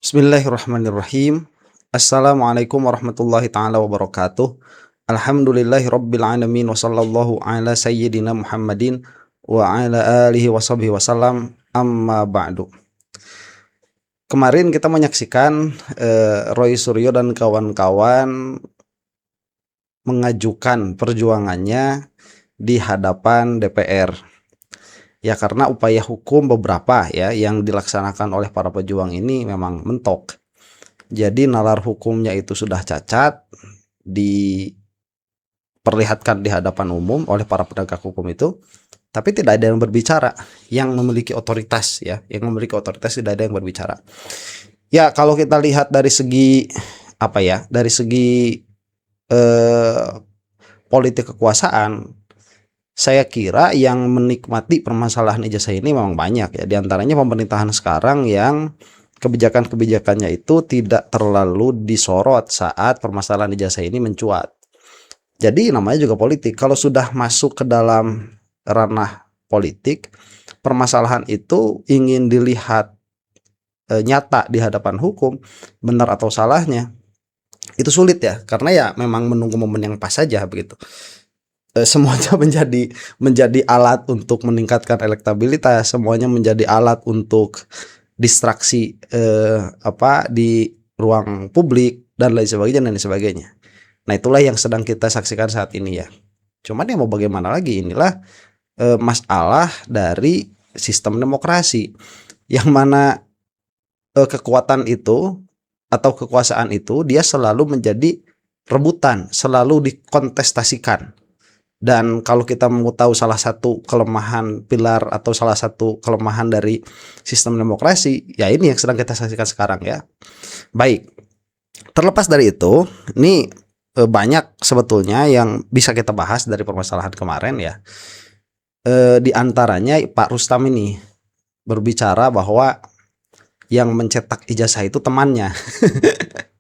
Bismillahirrahmanirrahim. Assalamualaikum warahmatullahi taala wabarakatuh. Alhamdulillahirabbil alamin wa sallallahu ala sayyidina Muhammadin wa ala alihi washabihi wasallam. Amma ba'du. Kemarin kita menyaksikan Roy Suryo dan kawan-kawan mengajukan perjuangannya di hadapan DPR. Ya, karena upaya hukum beberapa ya yang dilaksanakan oleh para pejuang ini memang mentok. Jadi nalar hukumnya itu sudah cacat, diperlihatkan di hadapan umum oleh para penegak hukum itu, tapi tidak ada yang berbicara, yang memiliki otoritas ya, yang memiliki otoritas tidak ada yang berbicara. Ya, kalau kita lihat dari segi apa ya, dari segi politik kekuasaan, saya kira yang menikmati permasalahan ijazah ini memang banyak ya. Di antaranya pemerintahan sekarang yang kebijakan-kebijakannya itu tidak terlalu disorot saat permasalahan ijazah ini mencuat. Jadi namanya juga politik. Kalau sudah masuk ke dalam ranah politik, permasalahan itu ingin dilihat nyata di hadapan hukum, benar atau salahnya, itu sulit ya. Karena ya memang menunggu momen yang pas saja begitu. Semuanya menjadi alat untuk meningkatkan elektabilitas, semuanya menjadi alat untuk distraksi di ruang publik dan lain sebagainya. Nah, itulah yang sedang kita saksikan saat ini ya. Cuman ya mau bagaimana lagi, inilah masalah dari sistem demokrasi yang mana kekuatan itu atau kekuasaan itu dia selalu menjadi rebutan, selalu dikontestasikan. Dan kalau kita mau tahu salah satu kelemahan pilar atau salah satu kelemahan dari sistem demokrasi, ya ini yang sedang kita saksikan sekarang ya. Baik, terlepas dari itu, ini banyak sebetulnya yang bisa kita bahas dari permasalahan kemarin ya. Di antaranya Pak Rustam ini berbicara bahwa yang mencetak ijazah itu temannya.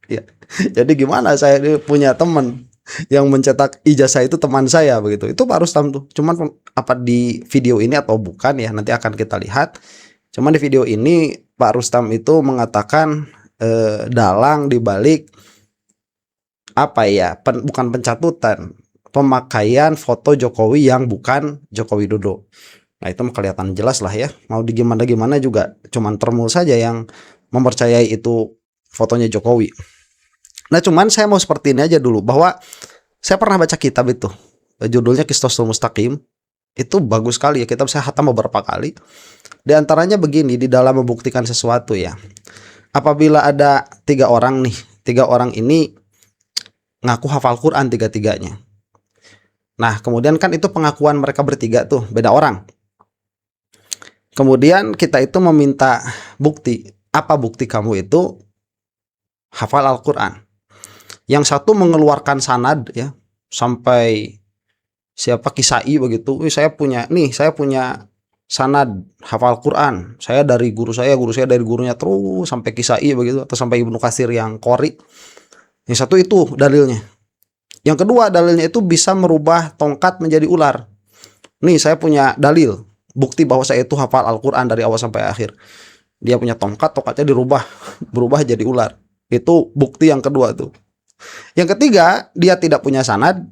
Ya. Jadi gimana saya punya teman yang mencetak ijazah itu teman saya begitu. Itu Pak Rustam tuh. Cuman apa di video ini atau bukan ya, nanti akan kita lihat. Cuman di video ini Pak Rustam itu mengatakan dalang dibalik apa ya, bukan pencatutan, pemakaian foto Jokowi yang bukan Joko Widodo. Nah, itu kelihatan jelas lah ya. Mau gimana juga cuman termul saja yang mempercayai itu fotonya Jokowi. Nah, cuman saya mau seperti ini aja dulu, bahwa saya pernah baca kitab itu, judulnya Qistosul Mustaqim. Itu bagus sekali ya, kita bisa khatam beberapa kali. Di antaranya begini, di dalam membuktikan sesuatu ya. Apabila ada 3 orang nih, 3 orang ini ngaku hafal Quran tiga-tiganya. Nah, kemudian kan itu pengakuan mereka bertiga tuh, beda orang. Kemudian kita itu meminta bukti. Apa bukti kamu itu hafal Al-Quran? Yang satu mengeluarkan sanad ya, sampai siapa Kisai begitu. Saya punya sanad hafal Quran. Saya dari guru saya dari gurunya, terus sampai Kisai begitu, atau sampai Ibnu Katsir yang Qori. Yang satu itu dalilnya. Yang kedua dalilnya itu bisa merubah tongkat menjadi ular. Nih saya punya dalil, bukti bahwa saya itu hafal Al-Quran dari awal sampai akhir. Dia punya tongkatnya berubah jadi ular. Itu bukti yang kedua tuh. Yang ketiga, dia tidak punya sanad,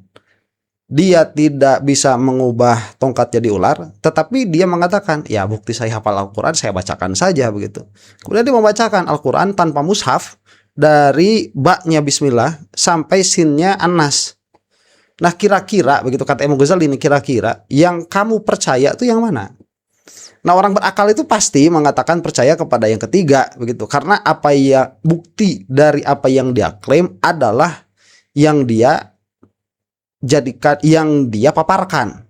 dia tidak bisa mengubah tongkat jadi ular, tetapi dia mengatakan, ya bukti saya hafal Al-Quran, saya bacakan saja begitu. Kemudian dia membacakan Al-Quran tanpa mushaf, dari ba-nya Bismillah sampai sin-nya An-Nas. Nah, kira-kira begitu kata Imam Ghazali ini, kira-kira yang kamu percaya itu yang mana? Nah, orang berakal itu pasti mengatakan percaya kepada yang ketiga begitu, karena apa ya, bukti dari apa yang dia klaim adalah yang dia jadikan, yang dia paparkan.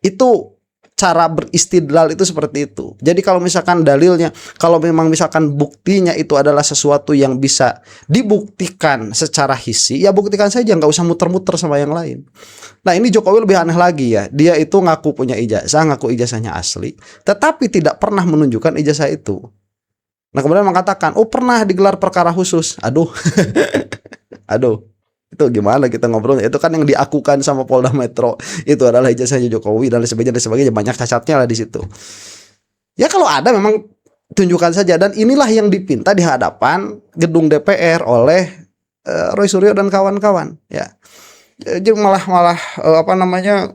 Itu cara beristidlal itu seperti itu. Jadi kalau misalkan dalilnya, kalau memang misalkan buktinya itu adalah sesuatu yang bisa dibuktikan secara hissi, ya buktikan saja, nggak usah muter-muter sama yang lain. Nah, ini Jokowi lebih aneh lagi ya. Dia itu ngaku punya ijazah, ngaku ijazahnya asli, tetapi tidak pernah menunjukkan ijazah itu. Nah, kemudian mengatakan, oh pernah digelar perkara khusus. Aduh, aduh. Itu gimana kita ngobrolnya? Itu kan yang diakukan sama Polda Metro itu adalah ijazahnya Jokowi dan sebagainya, banyak cacatnya lah di situ. Ya kalau ada memang tunjukkan saja, dan inilah yang dipinta di hadapan gedung DPR oleh Roy Suryo dan kawan-kawan ya. Jadi malah apa namanya,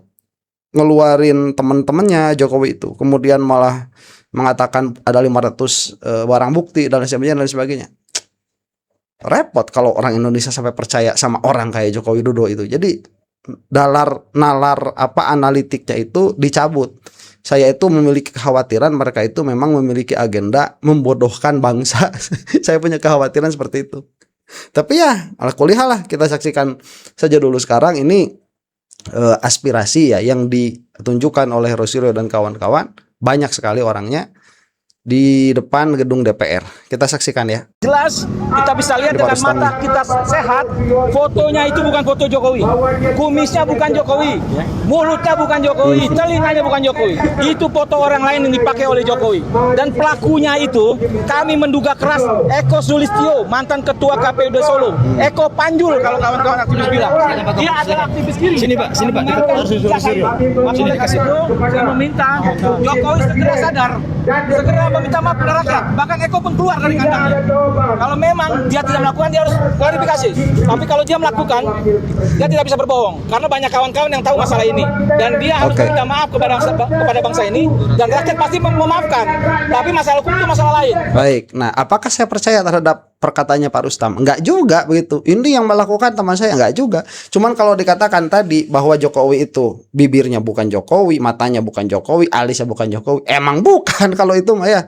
ngeluarin teman-temannya Jokowi itu, kemudian malah mengatakan ada 500 barang bukti dan sebagainya. Repot kalau orang Indonesia sampai percaya sama orang kayak Joko Widodo itu. Jadi nalar apa analitiknya itu dicabut. Saya itu memiliki kekhawatiran mereka itu memang memiliki agenda membodohkan bangsa. Saya punya kekhawatiran seperti itu. Tapi ya ala kulihal lah, kita saksikan saja dulu sekarang ini aspirasi ya yang ditunjukkan oleh Roy Suryo dan kawan-kawan, banyak sekali orangnya di depan gedung DPR. Kita saksikan ya. Jelas kita bisa lihat dengan mata kita sehat, fotonya itu bukan foto Jokowi, kumisnya bukan Jokowi, mulutnya bukan Jokowi, telinganya bukan Jokowi. Itu foto orang lain yang dipakai oleh Jokowi. Dan pelakunya itu kami menduga keras Eko Sulistyo, mantan ketua KPUD Solo. Eko Panjul kalau kawan-kawan aktivis bilang. Dia adalah aktivis kiri. Sini Pak, sini Pak. Sini dikasih itu. Saya meminta Jokowi segera sadar, segera meminta maaf kepada rakyat. Bahkan Eko pun keluar dari kandangnya. Kalau memang dia tidak melakukan, dia harus klarifikasi. Tapi kalau dia melakukan, dia tidak bisa berbohong. Karena banyak kawan-kawan yang tahu masalah ini. Dan dia harus minta maaf kepada bangsa ini. Dan rakyat pasti memaafkan. Tapi masalah hukum itu masalah lain. Baik, nah apakah saya percaya terhadap perkataannya Pak Rustam? Enggak juga begitu. Ini yang melakukan teman saya, enggak juga. Cuman kalau dikatakan tadi bahwa Jokowi itu bibirnya bukan Jokowi, matanya bukan Jokowi, alisnya bukan Jokowi, emang bukan kalau itu mah ya.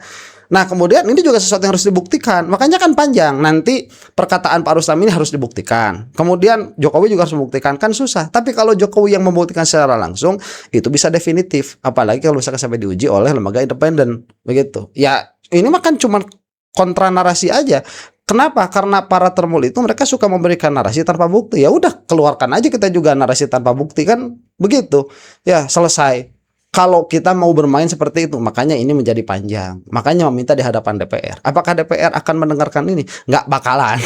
Nah kemudian ini juga sesuatu yang harus dibuktikan. Makanya kan panjang. Nanti perkataan Pak Rustam ini harus dibuktikan. Kemudian Jokowi juga harus membuktikan. Kan susah. Tapi kalau Jokowi yang membuktikan secara langsung, itu bisa definitif. Apalagi kalau misalkan sampai diuji oleh lembaga independen. Begitu. Ya ini mah kan cuma kontra narasi aja. Kenapa? Karena para termul itu mereka suka memberikan narasi tanpa bukti. Ya udah, keluarkan aja kita juga narasi tanpa bukti, kan begitu. Ya selesai. Kalau kita mau bermain seperti itu, makanya ini menjadi panjang. Makanya meminta di hadapan DPR. Apakah DPR akan mendengarkan ini? Nggak bakalan.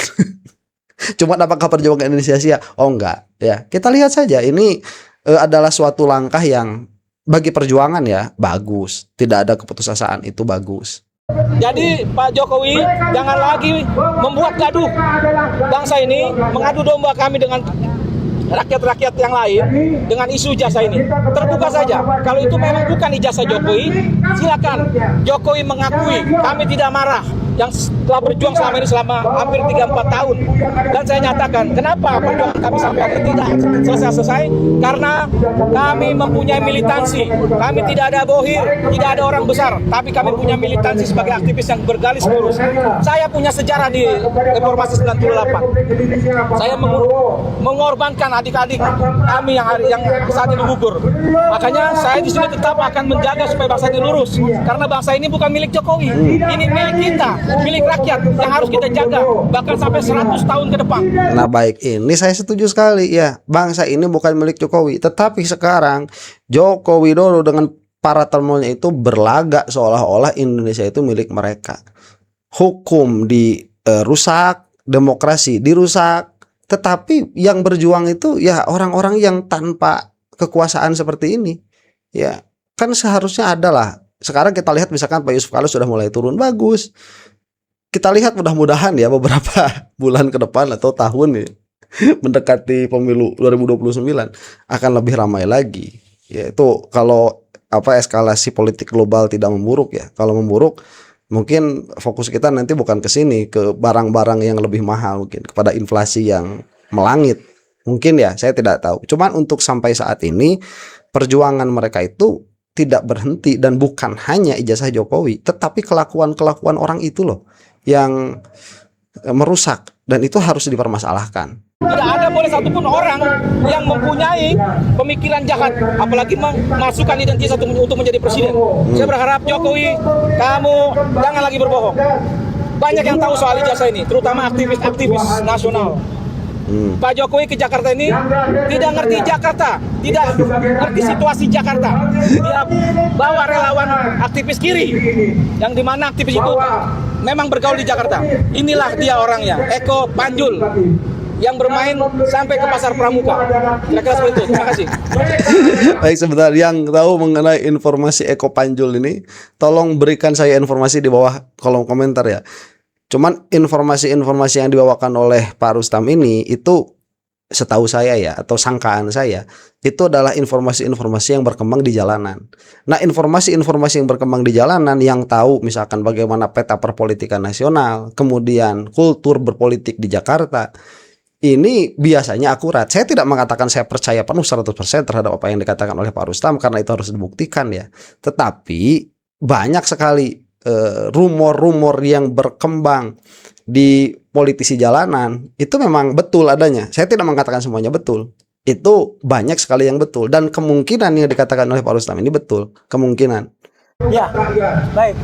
Cuma apakah perjuangan Indonesia sia? Oh enggak. Ya, kita lihat saja. Ini adalah suatu langkah yang bagi perjuangan ya bagus. Tidak ada keputusasaan, itu bagus. Jadi Pak Jokowi jangan lagi membuat gaduh bangsa ini, mengadu domba kami dengan rakyat-rakyat yang lain dengan isu ijazah ini. Terbuka saja. Kalau itu memang bukan ijazah Jokowi, silakan. Jokowi mengakui, kami tidak marah. Yang telah berjuang selama ini selama hampir 3-4 tahun. Dan saya nyatakan, kenapa perjuangan kami sampai akhir tidak selesai? Karena kami mempunyai militansi. Kami tidak ada bohir, tidak ada orang besar, tapi kami punya militansi sebagai aktivis yang bergaris lurus. Saya punya sejarah di Reformasi 98. Saya mengorbankan adik-adik kami yang saat ini gugur. Makanya saya di sini tetap akan menjaga supaya bangsa ini lurus. Karena bangsa ini bukan milik Jokowi, ini milik kita, milik rakyat yang harus kita jaga bahkan sampai 100 tahun ke depan. Nah baik, ini saya setuju sekali ya. Bangsa ini bukan milik Jokowi, tetapi sekarang Joko Widodo dengan para termulnya itu berlagak seolah-olah Indonesia itu milik mereka. Hukum dirusak, demokrasi dirusak. Tetapi yang berjuang itu ya orang-orang yang tanpa kekuasaan seperti ini. Ya, kan seharusnya adalah. Sekarang kita lihat misalkan Pak Yusuf Kala sudah mulai turun, bagus. Kita lihat mudah-mudahan ya beberapa bulan ke depan atau tahun ya, mendekati pemilu 2029 akan lebih ramai lagi. Yaitu kalau eskalasi politik global tidak memburuk ya. Kalau memburuk mungkin fokus kita nanti bukan ke sini, ke barang-barang yang lebih mahal, mungkin kepada inflasi yang melangit. Mungkin ya, saya tidak tahu. Cuman untuk sampai saat ini perjuangan mereka itu tidak berhenti, dan bukan hanya ijazah Jokowi, tetapi kelakuan-kelakuan orang itu loh yang merusak, dan itu harus dipermasalahkan. Tidak ada boleh satupun orang yang mempunyai pemikiran jahat, apalagi memasukkan identitas untuk menjadi presiden. Saya berharap Jokowi, kamu jangan lagi berbohong. Banyak yang tahu soal ijazah ini, terutama aktivis-aktivis nasional. Pak Jokowi ke Jakarta ini tidak ngerti Jakarta, tidak ngerti situasi Jakarta. Dia bawa relawan aktivis kiri, yang dimana aktivis itu memang bergaul di Jakarta. Inilah dia orangnya, Eko Panjul. yang bermain sampai ke pasar pramuka. Kira-kira seperti itu. Terima kasih. Baik, sebentar, yang tahu mengenai informasi Eko Panjul ini, tolong berikan saya informasi di bawah kolom komentar ya. Cuman informasi-informasi yang dibawakan oleh Pak Rustam ini itu setahu saya ya, atau sangkaan saya, itu adalah informasi-informasi yang berkembang di jalanan. Nah, informasi-informasi yang berkembang di jalanan, yang tahu misalkan bagaimana peta perpolitikan nasional, kemudian kultur berpolitik di Jakarta, ini biasanya akurat. Saya tidak mengatakan saya percaya penuh 100% terhadap apa yang dikatakan oleh Pak Rustam, karena itu harus dibuktikan ya. Tetapi banyak sekali rumor-rumor yang berkembang di politisi jalanan, itu memang betul adanya. Saya tidak mengatakan semuanya betul. Itu banyak sekali yang betul, dan kemungkinan yang dikatakan oleh Pak Rustam ini betul, kemungkinan. Ya, baik.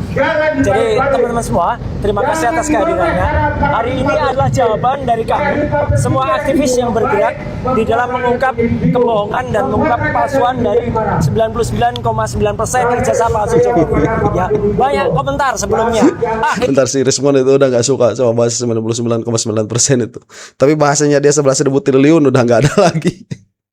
Jadi teman-teman semua, terima kasih atas kehadirannya. Hari ini adalah jawaban dari kami, semua aktivis yang bergerak di dalam mengungkap kebohongan dan mengungkap kepalsuan dari 99,9% ijazah palsu Jokowi. Ya, banyak komentar sebelumnya. Bentar, si Rismon itu udah gak suka sama bahasa 99,9% itu. Tapi bahasanya dia 11.000 triliun udah gak ada lagi.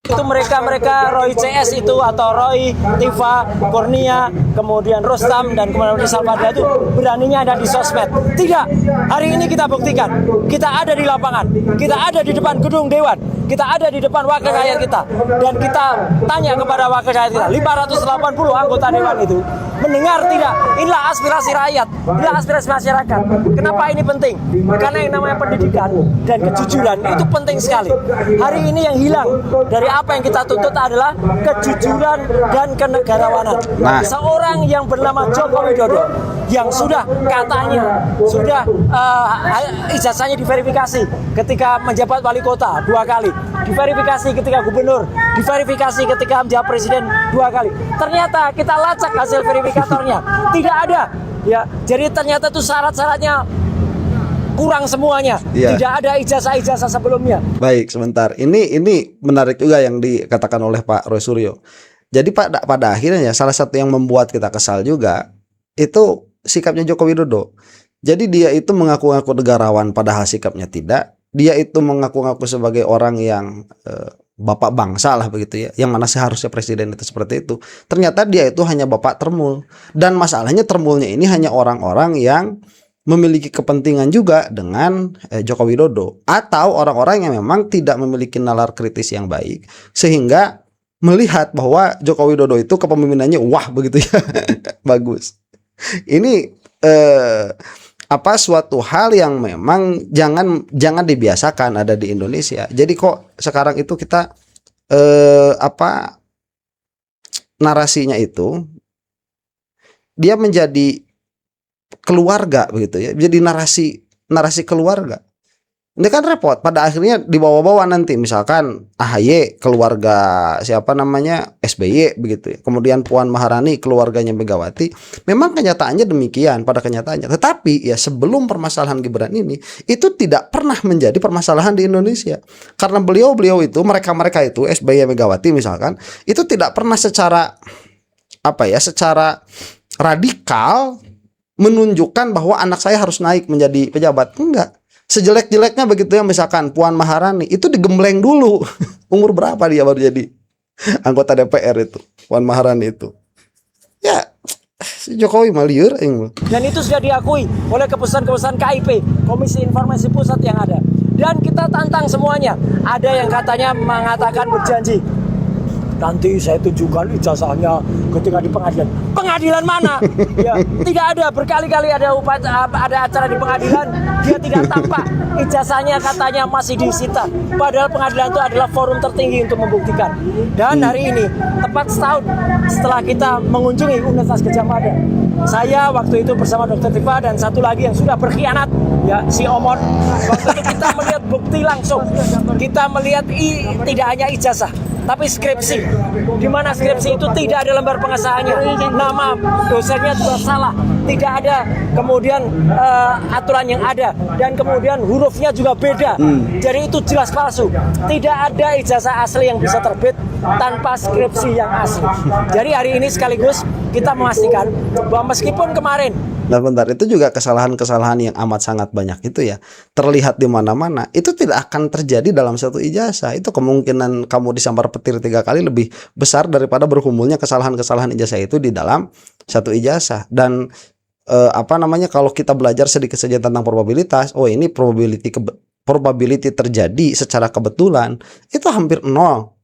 Itu mereka Roy CS itu, atau Roy, Tifa, Kurnia, kemudian Rustam, dan kemudian Rizal Fadla itu beraninya ada di sosmed. Tidak, hari ini kita buktikan. Kita ada di lapangan, kita ada di depan gedung Dewan, kita ada di depan wakil rakyat kita, dan kita tanya kepada wakil rakyat kita, 580 anggota Dewan itu mendengar tidak? Inilah aspirasi rakyat, inilah aspirasi masyarakat. Kenapa ini penting? Karena yang namanya pendidikan dan kejujuran itu penting sekali. Hari ini yang hilang dari apa yang kita tuntut adalah kejujuran dan kenegarawanan. Seorang yang bernama Joko Widodo, yang sudah katanya sudah ijazahnya diverifikasi ketika menjabat wali kota 2 kali, diverifikasi ketika gubernur, diverifikasi ketika menjabat presiden 2 kali. Ternyata kita lacak hasil verifikatornya, tidak ada. Ya, jadi ternyata itu syarat-syaratnya kurang semuanya. Tidak ada ijazah-ijazah sebelumnya. Baik, sebentar. Ini menarik juga yang dikatakan oleh Pak Roy Suryo. Jadi pada akhirnya salah satu yang membuat kita kesal juga itu sikapnya Joko Widodo. Jadi dia itu mengaku-ngaku negarawan padahal sikapnya tidak. Dia itu mengaku-ngaku sebagai orang yang bapak bangsa lah begitu ya, yang mana seharusnya presiden itu seperti itu. Ternyata dia itu hanya bapak termul. Dan masalahnya termulnya ini hanya orang-orang yang memiliki kepentingan juga dengan Joko Widodo, atau orang-orang yang memang tidak memiliki nalar kritis yang baik sehingga melihat bahwa Joko Widodo itu kepemimpinannya wah begitu ya. Bagus. Ini suatu hal yang memang jangan dibiasakan ada di Indonesia. Jadi kok sekarang itu kita narasinya itu dia menjadi keluarga begitu ya, jadi narasi keluarga. Ini kan repot, pada akhirnya dibawa-bawa nanti misalkan AHY keluarga siapa namanya SBY begitu ya, kemudian Puan Maharani keluarganya Megawati. Memang kenyataannya demikian pada kenyataannya. Tetapi ya sebelum permasalahan Gibran ini itu tidak pernah menjadi permasalahan di Indonesia, karena beliau itu mereka itu SBY Megawati misalkan itu tidak pernah secara secara radikal menunjukkan bahwa anak saya harus naik menjadi pejabat. Enggak. Sejelek-jeleknya begitu ya, misalkan Puan Maharani itu digembleng dulu. Umur berapa dia baru jadi anggota DPR itu, Puan Maharani itu. Ya, si Jokowi mah lieur. Dan itu sudah diakui oleh keputusan-keputusan KIP, Komisi Informasi Pusat yang ada. Dan kita tantang semuanya. Ada yang katanya mengatakan berjanji, nanti saya tunjukkan ijazahnya ketika di pengadilan. Pengadilan mana? Ya, tidak ada. Berkali-kali ada acara di pengadilan, dia tidak tampak. Ijazahnya katanya masih disita. Padahal pengadilan itu adalah forum tertinggi untuk membuktikan. Dan hari ini, tepat setahun setelah kita mengunjungi Universitas Gadjah Mada, saya waktu itu bersama Dr. Tifa dan satu lagi yang sudah berkhianat, ya si Omon. Waktu itu kita melihat bukti langsung. Kita melihat tidak hanya ijazah, tapi skripsi, di mana skripsi itu tidak ada lembar pengesahannya, nama dosennya juga salah, tidak ada kemudian aturan yang ada, dan kemudian hurufnya juga beda. Jadi itu jelas palsu. Tidak ada ijazah asli yang bisa terbit tanpa skripsi yang asli. Jadi hari ini sekaligus kita memastikan bahwa meskipun kemarin Nah, bentar, itu juga kesalahan-kesalahan yang amat sangat banyak itu ya, terlihat di mana-mana. Itu tidak akan terjadi dalam satu ijazah. Itu kemungkinan kamu disambar petir 3 kali lebih besar daripada berkumpulnya kesalahan-kesalahan ijazah itu di dalam satu ijazah. Dan kalau kita belajar sedikit saja tentang probabilitas, oh ini probability terjadi secara kebetulan itu hampir nol.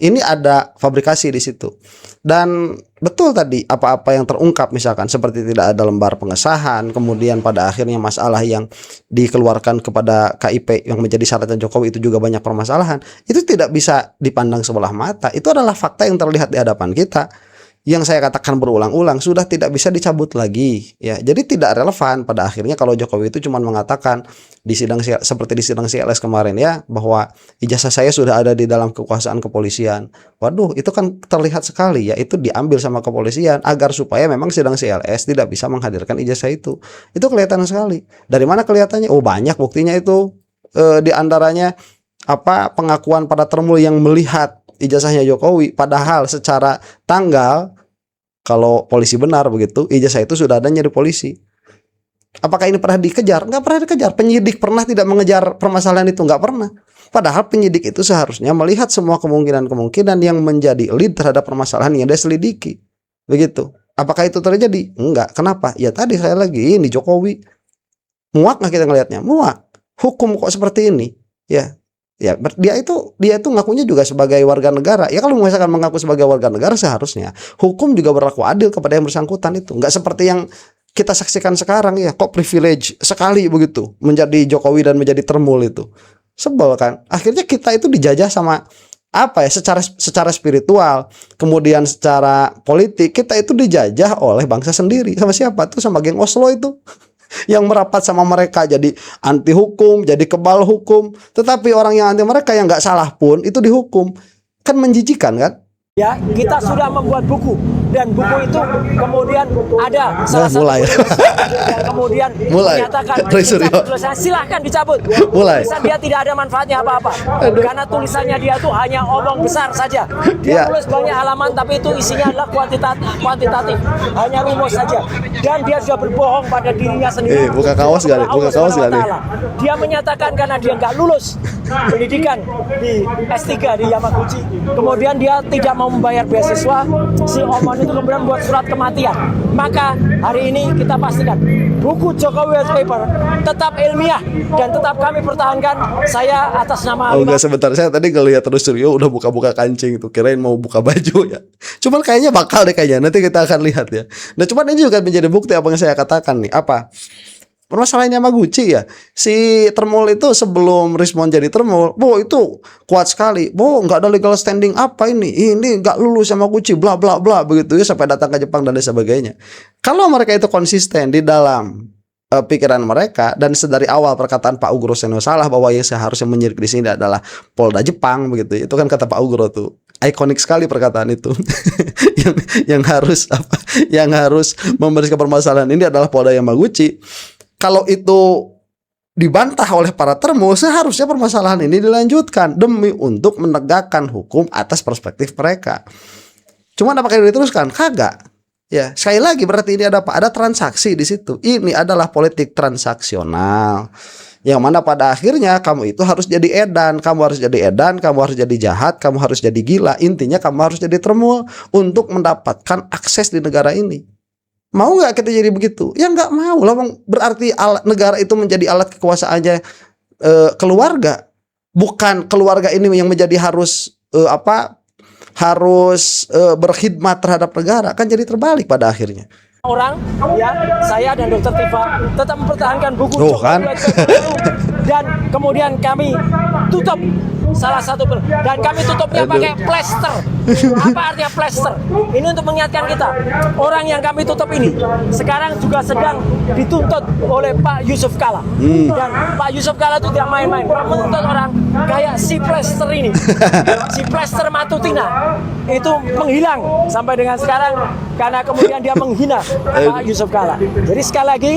Ini ada fabrikasi di situ. Dan betul tadi apa-apa yang terungkap misalkan seperti tidak ada lembar pengesahan, kemudian pada akhirnya masalah yang dikeluarkan kepada KIP yang menjadi syaratnya Jokowi itu juga banyak permasalahan. Itu tidak bisa dipandang sebelah mata. Itu adalah fakta yang terlihat di hadapan kita. Yang saya katakan berulang-ulang sudah tidak bisa dicabut lagi ya. Jadi tidak relevan pada akhirnya kalau Jokowi itu cuma mengatakan di sidang seperti di sidang CLS kemarin ya, bahwa ijazah saya sudah ada di dalam kekuasaan kepolisian. Waduh, itu kan terlihat sekali ya, itu diambil sama kepolisian agar supaya memang sidang CLS tidak bisa menghadirkan ijazah itu. Itu kelihatan sekali. Dari mana kelihatannya? Oh, banyak buktinya itu. Di antaranya pengakuan pada Termul yang melihat ijazahnya Jokowi, padahal secara tanggal kalau polisi benar begitu, ijazah itu sudah adanya di polisi. Apakah ini pernah dikejar? Nggak pernah dikejar. Penyidik pernah tidak mengejar permasalahan itu? Nggak pernah. Padahal penyidik itu seharusnya melihat semua kemungkinan-kemungkinan yang menjadi lead terhadap permasalahan yang dia selidiki. Begitu. Apakah itu terjadi? Enggak. Kenapa? Ya tadi saya lagi ini Jokowi. Muak nggak kita ngelihatnya? Muak. Hukum kok seperti ini? Ya. Ya, dia itu ngakunya juga sebagai warga negara. Ya kalau misalkan mengaku sebagai warga negara seharusnya hukum juga berlaku adil kepada yang bersangkutan itu. Nggak seperti yang kita saksikan sekarang ya, kok privilege sekali begitu menjadi Jokowi dan menjadi Termul itu. Sebel kan? Akhirnya kita itu dijajah sama secara spiritual, kemudian secara politik kita itu dijajah oleh bangsa sendiri. Sama siapa tuh? Sama geng Oslo itu. Yang merapat sama mereka jadi anti hukum, jadi kebal hukum. Tetapi orang yang anti mereka yang nggak salah pun itu dihukum. Kan menjijikan kan? Ya, kita sudah membuat buku dan buku itu kemudian ada salah satu yang kemudian menyatakan tulisan silahkan dicabut. Tulisan dia tidak ada manfaatnya apa-apa. Karena tulisannya dia itu hanya omong besar saja. Dia tulis banyak halaman tapi itu isinya adalah kuantitatif, hanya rumus saja. Dan dia sudah berbohong pada dirinya sendiri. Buka kaos kali. Dia menyatakan karena dia nggak lulus pendidikan di S3 di Yamaguchi, kemudian dia tidak mau membayar beasiswa, si Omon itu kemudian buat surat kematian. Maka hari ini kita pastikan buku Jokowi White Paper tetap ilmiah dan tetap kami pertahankan. Saya atas nama enggak, sebentar, saya tadi ngelihat terus Suryo udah buka-buka kancing tuh, kirain mau buka baju ya. Cuman kayaknya bakal deh kayaknya, nanti kita akan lihat ya. Nah cuman ini juga menjadi bukti apa yang saya katakan nih, permasalahannya Yamaguchi ya. Si Termul itu sebelum Rismon jadi Termul, itu kuat sekali. Nggak ada legal standing ini nggak lulus Yamaguchi, bla bla bla begitu ya, sampai datang ke Jepang dan sebagainya. Kalau mereka itu konsisten di dalam pikiran mereka dan sedari awal perkataan Pak Ugro Seno salah bahwa yang seharusnya menyidik di sini adalah Polda Jepang begitu. Itu kan kata Pak Ugro tuh. Ikonik sekali perkataan itu. yang harus membereskan permasalahan ini adalah Polda Yamaguchi. Kalau itu dibantah oleh para Termul, seharusnya permasalahan ini dilanjutkan demi untuk menegakkan hukum atas perspektif mereka. Cuman apakah diteruskan? Kagak. Ya, sekali lagi berarti ini ada apa? Ada transaksi di situ. Ini adalah politik transaksional. Yang mana pada akhirnya kamu itu harus jadi edan, kamu harus jadi jahat, kamu harus jadi gila. Intinya kamu harus jadi Termul untuk mendapatkan akses di negara ini. Mau nggak kita jadi begitu? Ya nggak mau lah. Berarti negara itu menjadi alat kekuasaannya keluarga. Bukan keluarga ini yang menjadi harus berkhidmat terhadap negara. Kan jadi terbalik pada akhirnya. Orang ya, saya dan Dr. Tifa tetap mempertahankan buku kan? Dan kemudian kami tutup salah satu dan kami tutupnya pakai plester. Apa artinya plester? Ini untuk mengingatkan kita, orang yang kami tutup ini sekarang juga sedang dituntut oleh Pak Yusuf Kalla. Dan Pak Yusuf Kalla itu tidak main-main, menuntut orang kayak si plester ini. Si plester Matutina itu menghilang sampai dengan sekarang karena kemudian dia menghina Pak Yusuf Kalla. Jadi sekali lagi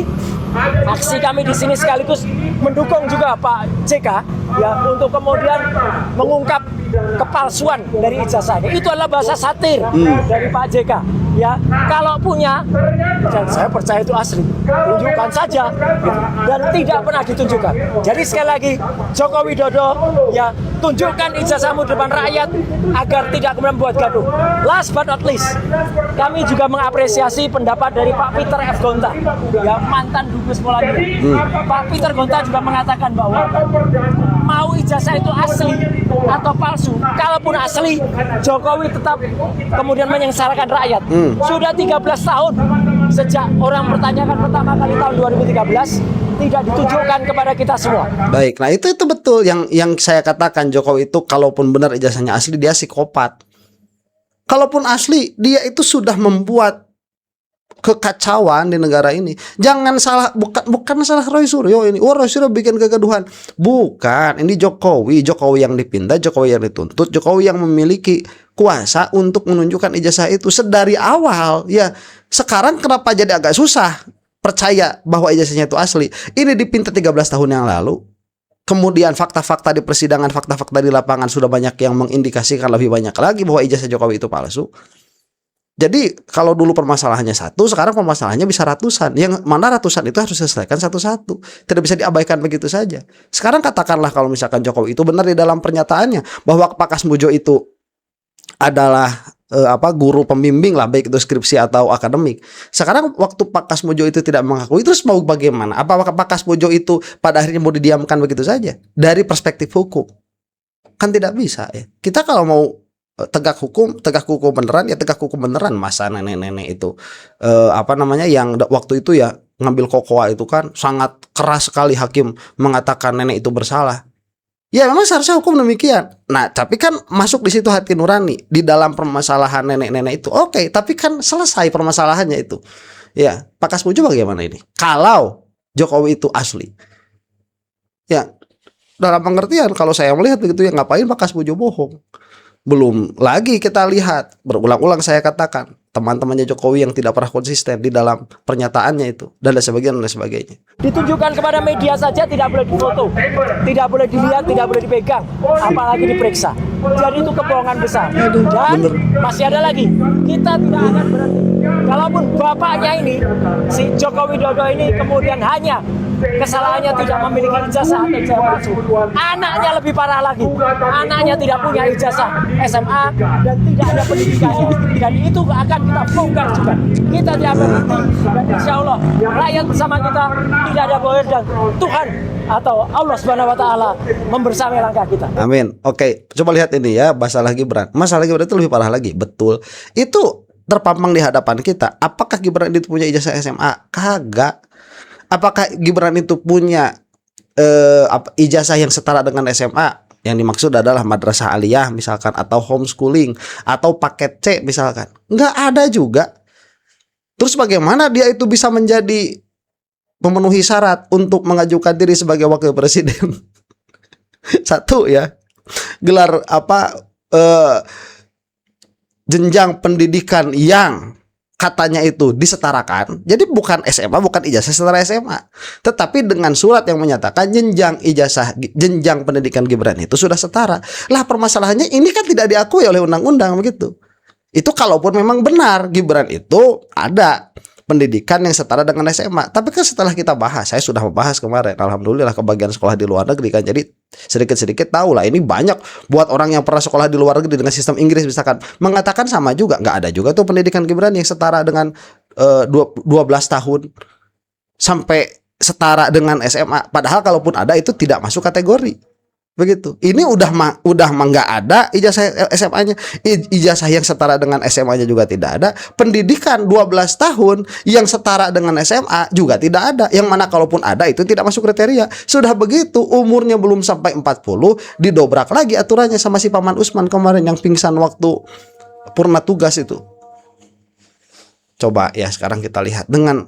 aksi kami di sini sekaligus mendukung juga Pak JK ya untuk kemudian mengungkap kepalsuan dari ijazah ini. Itu adalah bahasa satir dari Pak JK. Ya, kalau punya, dan saya percaya itu asli, tunjukkan saja, gitu. Dan tidak pernah ditunjukkan. Jadi sekali lagi, Joko Widodo, ya tunjukkan ijazahmu depan rakyat agar tidak kemudian membuat gaduh. Last but not least, kami juga mengapresiasi pendapat dari Pak Peter F. Gonta, ya mantan dubes Polandia. Pak Peter Gonta juga mengatakan bahwa mau ijazah itu asli atau palsu, kalaupun asli, Jokowi tetap kemudian menyengsarakan rakyat. Sudah 13 tahun sejak orang pertanyakan pertama kali tahun 2013 tidak ditunjukkan kepada kita semua. Baik, nah itu betul yang saya katakan, Jokowi itu kalaupun benar ijazahnya asli, dia psikopat. Kalaupun asli, dia itu sudah membuat kekacauan di negara ini. Jangan salah, bukan salah Roy Suryo ini. Roy Suryo bikin kegaduhan. Bukan, ini Jokowi yang dipinta, Jokowi yang dituntut, Jokowi yang memiliki kuasa untuk menunjukkan ijazah itu sedari awal. Ya, sekarang kenapa jadi agak susah percaya bahwa ijazahnya itu asli? Ini dipinta 13 tahun yang lalu. Kemudian fakta-fakta di persidangan, fakta-fakta di lapangan sudah banyak yang mengindikasikan lebih banyak lagi bahwa ijazah Jokowi itu palsu. Jadi kalau dulu permasalahannya satu, sekarang permasalahannya bisa ratusan. Yang mana ratusan itu harus diselesaikan satu-satu. Tidak bisa diabaikan begitu saja. Sekarang katakanlah kalau misalkan Jokowi itu benar di dalam pernyataannya bahwa Pak Kasmujo itu adalah guru pembimbing lah, baik itu skripsi atau akademik. Sekarang waktu Pak Kasmujo itu tidak mengakui, terus mau bagaimana? Apakah Pak Kasmujo itu pada akhirnya mau didiamkan begitu saja? Dari perspektif hukum kan tidak bisa ya. Kita kalau mau tegak hukum beneran ya tegak hukum beneran. Masa nenek-nenek itu yang waktu itu ya ngambil kokoa itu kan sangat keras sekali hakim mengatakan nenek itu bersalah. Ya memang seharusnya hukum demikian. Nah tapi kan masuk di situ hati nurani di dalam permasalahan nenek-nenek itu. Oke, tapi kan selesai permasalahannya itu. Ya, Pak Kasmujo bagaimana ini? Kalau Jokowi itu asli, ya dalam pengertian kalau saya melihat begitu ya, ngapain Pak Kasmujo bohong? Belum lagi kita lihat, berulang-ulang saya katakan, teman-temannya Jokowi yang tidak pernah konsisten di dalam pernyataannya itu dan sebagainya. Ditunjukkan kepada media saja tidak boleh difoto, tidak boleh dilihat, tidak boleh dipegang, apalagi diperiksa. Jadi itu kebohongan besar. Dan masih ada lagi, kita tidak akan berhenti. Kalaupun bapaknya ini, si Joko Widodo ini kemudian hanya kesalahannya tidak memiliki ijazah atau ijazah palsu, anaknya lebih parah lagi. Anaknya tidak punya ijazah SMA dan tidak ada pendidikannya, dan itu akan kita bongkar juga. Kita tidak berhenti, dan insya Allah rakyat bersama kita, tidak ada bohong, dan Tuhan atau Allah Subhanahu Wa Taala membersamai langkah kita. Amin. Oke, coba lihat ini ya, masalah Gibran. Masalah Gibran itu lebih parah lagi. Betul, itu terpampang di hadapan kita. Apakah Gibran itu punya ijazah SMA? Kagak. Apakah Gibran itu punya ijazah yang setara dengan SMA? Yang dimaksud adalah madrasah aliyah misalkan, atau homeschooling, atau paket C misalkan. Nggak ada juga. Terus bagaimana dia itu bisa menjadi memenuhi syarat untuk mengajukan diri sebagai wakil presiden? Satu ya, gelar jenjang pendidikan yang katanya itu disetarakan. Jadi bukan SMA, bukan ijazah setara SMA, tetapi dengan surat yang menyatakan jenjang pendidikan Gibran itu sudah setara. Lah permasalahannya ini kan tidak diakui oleh undang-undang begitu. Itu kalaupun memang benar Gibran itu ada pendidikan yang setara dengan SMA. Tapi kan setelah kita bahas, saya sudah membahas kemarin, alhamdulillah kebagian sekolah di luar negeri kan, jadi sedikit-sedikit tahu lah. Ini banyak buat orang yang pernah sekolah di luar negeri dengan sistem Inggris misalkan, mengatakan sama juga. Nggak ada juga tuh pendidikan Gibran yang setara dengan 12 tahun sampai setara dengan SMA. Padahal kalaupun ada itu tidak masuk kategori. Begitu. Ini udah nggak ada ijazah SMA-nya. Ijazah yang setara dengan SMA-nya juga tidak ada. Pendidikan 12 tahun yang setara dengan SMA juga tidak ada. Yang mana kalaupun ada itu tidak masuk kriteria. Sudah begitu umurnya belum sampai 40, didobrak lagi aturannya sama si Paman Usman kemarin yang pingsan waktu purna tugas itu. Coba ya sekarang kita lihat dengan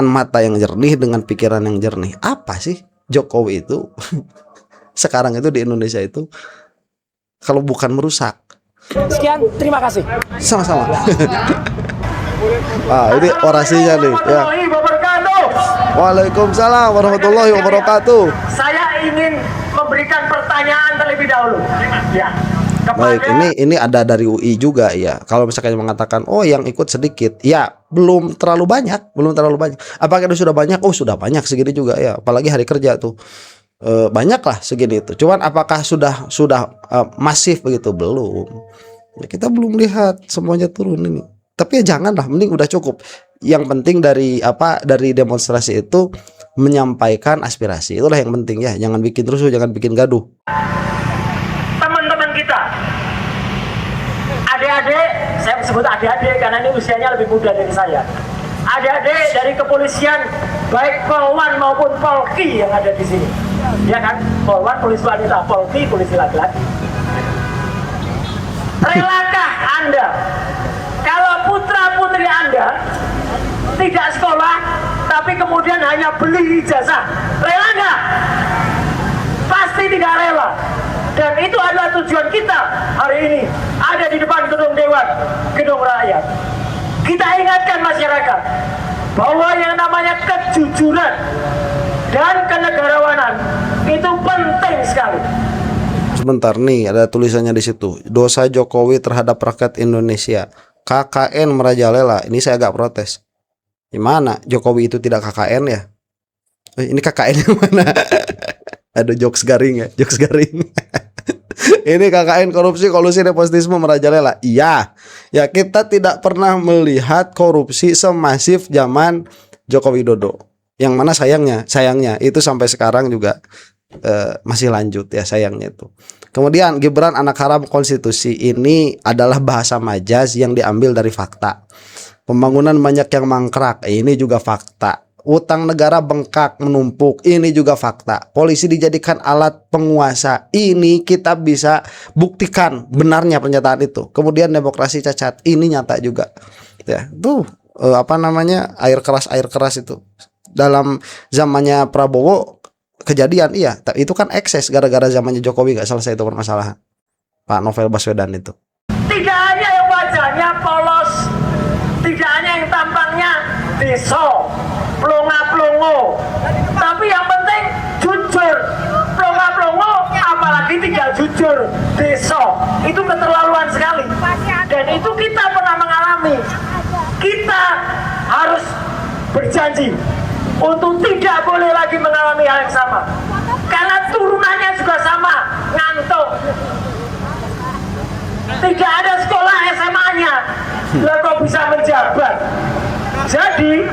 mata yang jernih, dengan pikiran yang jernih. Apa sih Jokowi itu sekarang itu di Indonesia itu kalau bukan merusak? Sekian, terima kasih. Sama-sama. Ini orasinya nih ya. Waalaikumsalam warahmatullahi wabarakatuh. Saya ingin memberikan pertanyaan terlebih dahulu. Ya. Baik, ini ada dari UI juga ya. Kalau misalkan mengatakan oh yang ikut sedikit, ya belum terlalu banyak, belum terlalu banyak. Apakah itu sudah banyak? Oh sudah banyak segini juga ya. Apalagi hari kerja tuh banyak lah segini itu. Cuman apakah sudah masif begitu? Belum. Ya, kita belum lihat semuanya turun ini. Tapi ya janganlah, mending udah cukup. Yang penting dari dari demonstrasi itu menyampaikan aspirasi. Itulah yang penting ya. Jangan bikin rusuh, jangan bikin gaduh. Teman-teman kita, adik-adik, saya sebut adik-adik karena ini usianya lebih muda dari saya. Adik-adik dari kepolisian, baik Polwan maupun Polki yang ada di sini. Ya kan? Polwan, polisi wanita, Polki, polisi laki-laki. Relakah Anda kalau putra-putri Anda tidak sekolah, tapi kemudian hanya beli ijazah? Rela nggak? Pasti tidak rela. Dan itu adalah tujuan kita hari ini ada di depan gedung Dewan, gedung rakyat. Kita ingatkan masyarakat bahwa yang namanya kejujuran dan kenegarawanan itu penting sekali. Sebentar nih, ada tulisannya di situ. Dosa Jokowi terhadap rakyat Indonesia. KKN merajalela. Ini saya agak protes. Gimana? Jokowi itu tidak KKN ya? Ini KKN yang mana? Ada jokes garing ya, jokes garing. Ini KKN korupsi, kolusi, nepotisme merajalela. Iya. Ya kita tidak pernah melihat korupsi semasif zaman Joko Widodo. Yang mana sayangnya itu sampai sekarang juga masih lanjut ya, sayangnya itu. Kemudian Gibran anak haram konstitusi, ini adalah bahasa majas yang diambil dari fakta. Pembangunan banyak yang mangkrak, ini juga fakta. Utang negara bengkak menumpuk, ini juga fakta. Polisi dijadikan alat penguasa, ini kita bisa buktikan benarnya pernyataan itu. Kemudian demokrasi cacat, ini nyata juga. Ya, tuh air keras itu. Dalam zamannya Prabowo kejadian, iya, itu kan ekses gara-gara zamannya Jokowi gak selesai itu permasalahan. Pak Novel Baswedan itu. Tidak hanya yang wajahnya polos, tidak hanya yang tampangnya deso, plonga-plongo, tapi yang penting jujur. Plonga-plongo apalagi tidak jujur, deso, itu keterlaluan sekali. Dan itu kita pernah mengalami. Kita harus berjanji untuk tidak boleh lagi mengalami hal yang sama, karena turunannya juga sama, ngantuk. Tidak ada sekolah SMA-nya, lah kok bisa menjabat. Jadi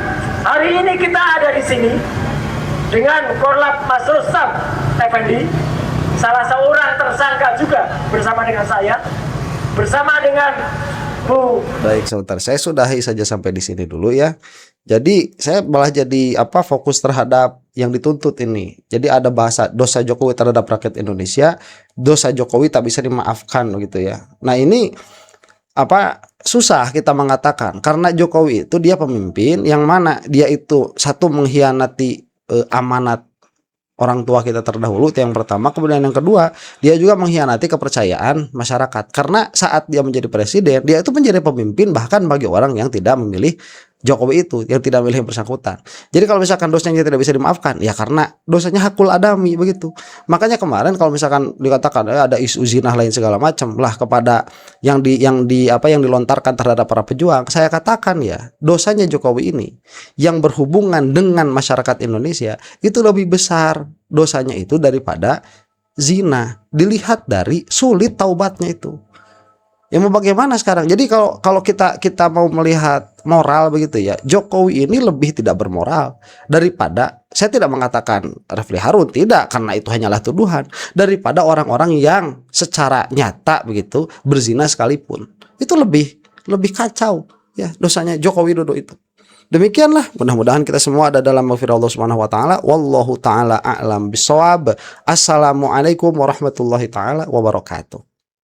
hari ini kita ada di sini dengan Korlap Mas Rustam Effendi, salah seorang tersangka juga bersama dengan saya, bersama dengan Bu. Baik, sebentar, saya sudahi saja sampai di sini dulu ya. Jadi saya malah jadi fokus terhadap yang dituntut ini. Jadi ada bahasa dosa Jokowi terhadap rakyat Indonesia, dosa Jokowi tak bisa dimaafkan gitu ya. Nah ini susah kita mengatakan karena Jokowi itu dia pemimpin yang mana dia itu satu mengkhianati amanat orang tua kita terdahulu, itu yang pertama. Kemudian yang kedua, dia juga mengkhianati kepercayaan masyarakat karena saat dia menjadi presiden, dia itu menjadi pemimpin bahkan bagi orang yang tidak memilih Jokowi itu, yang tidak memilih yang bersangkutan. Jadi kalau misalkan dosanya tidak bisa dimaafkan, ya karena dosanya hakul adami begitu. Makanya kemarin kalau misalkan dikatakan ada isu zinah lain segala macam lah kepada yang dilontarkan terhadap para pejuang, saya katakan ya dosanya Jokowi ini yang berhubungan dengan masyarakat Indonesia itu lebih besar dosanya itu daripada zina. Dilihat dari sulit taubatnya itu. Ya mau bagaimana sekarang? Jadi kalau kita mau melihat moral begitu ya, Jokowi ini lebih tidak bermoral daripada, saya tidak mengatakan Refli Harun, tidak, karena itu hanyalah tuduhan, daripada orang-orang yang secara nyata begitu berzina sekalipun. Itu lebih kacau ya dosanya Jokowi Widodo itu. Demikianlah, mudah-mudahan kita semua ada dalam maghfirah Allah Subhanahu wa taala. Wallahu taala a'lam bishawab. Assalamualaikum warahmatullahi taala wabarakatuh.